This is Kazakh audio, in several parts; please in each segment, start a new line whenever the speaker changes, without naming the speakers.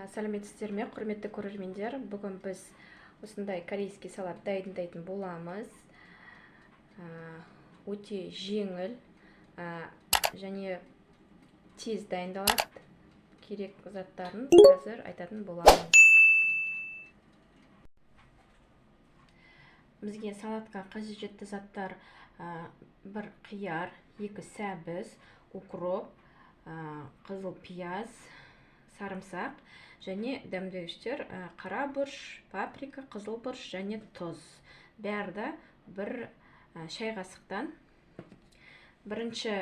Сәлеметсіздер ме, құрметті көрермендер? Бүгін біз осындай корейский салат дайындайтын боламыз. Өте жеңіл және тез дайындалады. Керек заттарын қазір айтатын боламыз. Бізге салатқа қажетті заттар: бір қияр, 2 сәбіз, укроп, қызыл пияз, сарымсақ және дәмдеуіштер: қара бұрыш, паприка, қызыл бұрыш және тұз. Бәрі бір шай қасықтан. Бірінші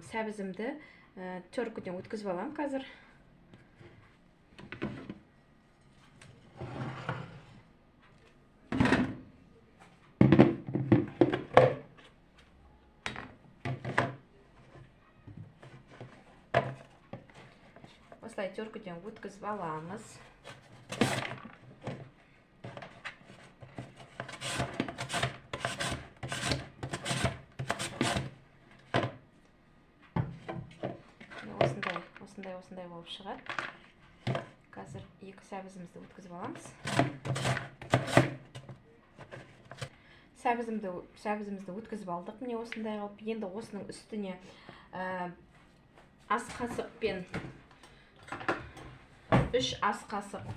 сәбізімді төркүден өткізіп алам қазір. Осылай төркүден өткізіп аламыз. Осындай болып шығады. Қазір 2 сәбізімізді өткізіп аламыз. Сәбізімізді өткізіп алдық. Міне осындай қылып. Енді осының үстіне ас қасықпен 3 ас қасық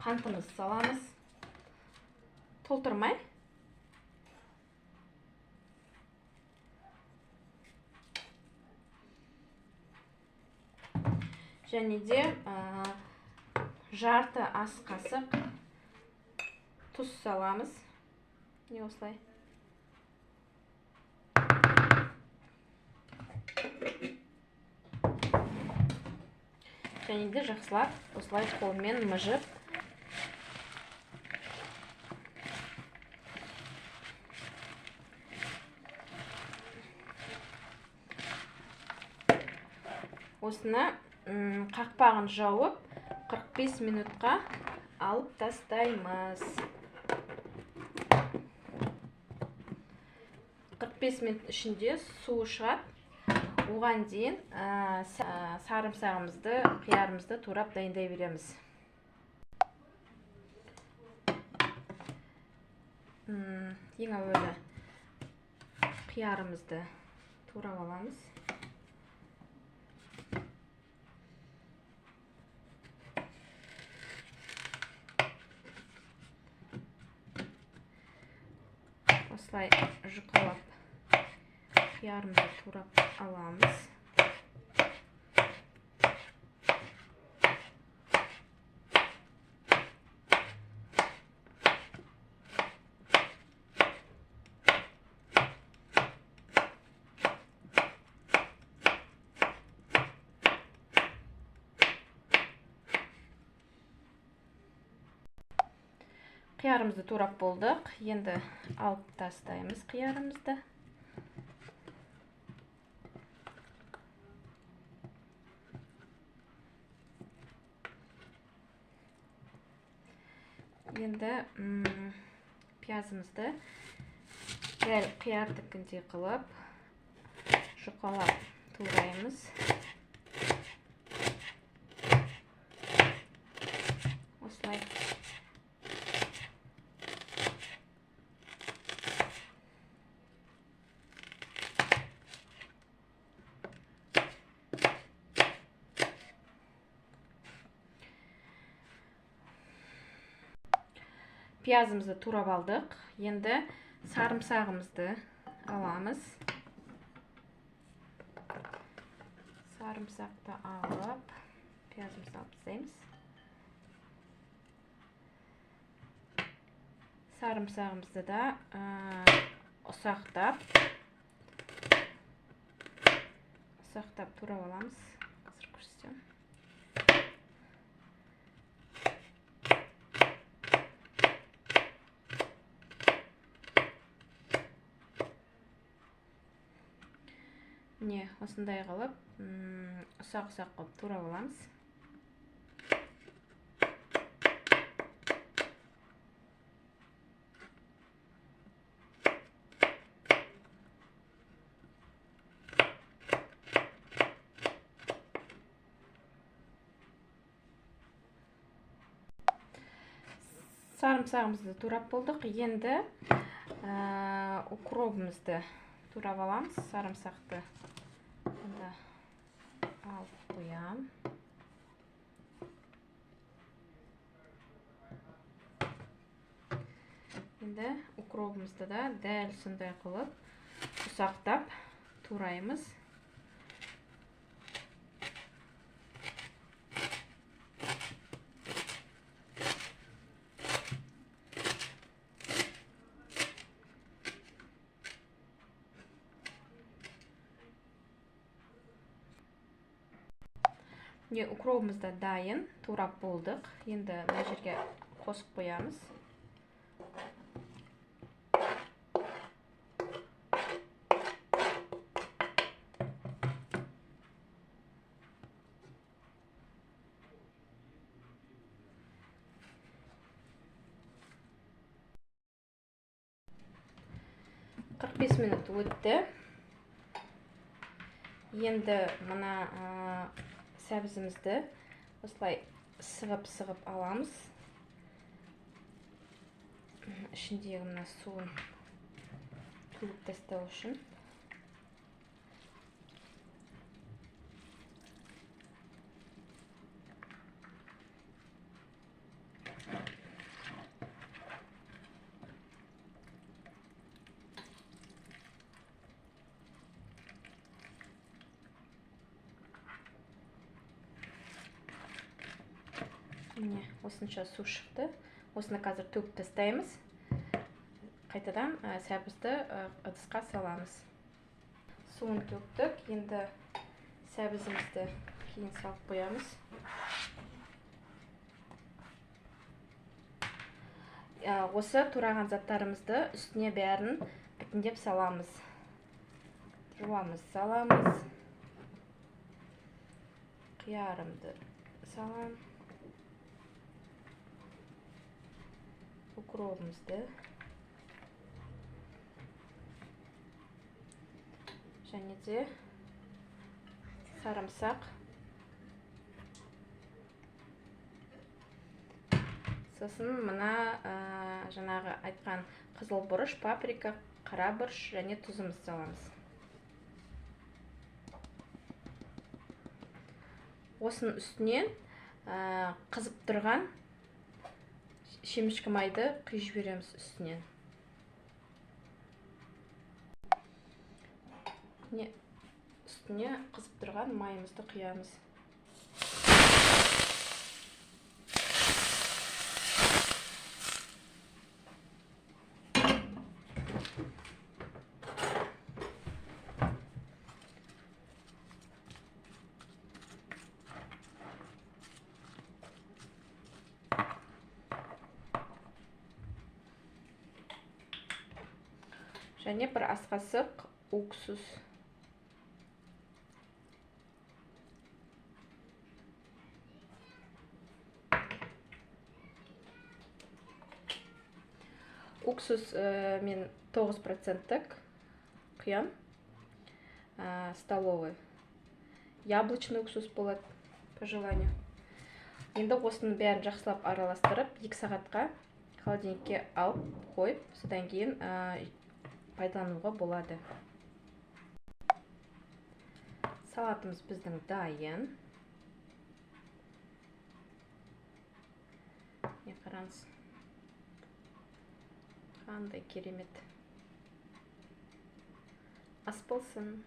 қантымызды саламыз. Толтырмай. Және де жарты ас қасық тұз саламыз. Не осылай. Және де жақсылап осылай қолмен мыжып осыны қақпағын жауып 45 минутқа алып тастаймыз. 45 минут ішінде суы шығады. Оған дейін сарымсағымызды, қиярымызды турап дайындай береміз. Ең әуелі қиярымызды турап аламыз. Осылай жұқалап қиярымызды турап аламыз. Қиярымызды турап болдық. Енді алып тастаймыз қиярымызды. Енді пиязымызды дәл қиярдікіндей қылып жұқалап тураймыз. Осылай. Пиязымызды турап алдық. Енді сарымсағымызды аламыз. Сарымсақты алып, пиязымызды алып тастаймыз. Сарымсағымызды да ұсақтап турап аламыз. Қазір көрсетемін. Міне осындай қылып ұсақ-ұсақ қылып турап аламыз. Sarımsağımızды турап болдық. Енді укробымызды турап аламыз. Sarımsaқты алып қоям. Енді укробымызды да дәл сондай қылып ұсақтап тураймыз. Укробымыз да дайын, турап болдық. Енді мына жерге қосып қоямыз. Қырық бес минут өтті. Енді мына сәбізімізді осылай сығып аламыз. Ішіндегі мына суын төгіп тастау үшін. Міне, осынша су шықты. Осыны қазір төгіп тастаймыз. Қайтадан сәбізді ыдысқа саламыз. Суын төктік. Енді сәбізімізді кейін салып қоямыз. Осы тураған заттарымызды үстіне бәрін бүтіндеп саламыз. Жуамыз, саламыз. Қиярымды салам. Укробымызды. Және де сарымсақ. Сосын мына жаңағы айтқан қызыл бұрыш, паприка, қара бұрыш және тұзымызды саламыз. Осының үстінен қызып тұрған шемішкі майды құйып жібереміз үстінен. Үстіне қызып тұрған майымызды құямыз. Және бір ас қасық уксус. Уксус мен 9% құям. Столовый. Яблочный уксус болады, по желанию. Енді осының бәрін жақсылап араластырып, 2 сағатқа холодильникке алып қойып, содан кейін пайдалануға болады. Салатымыз біздің дайын. Не қараңыз. Қандай керемет. Ас болсын.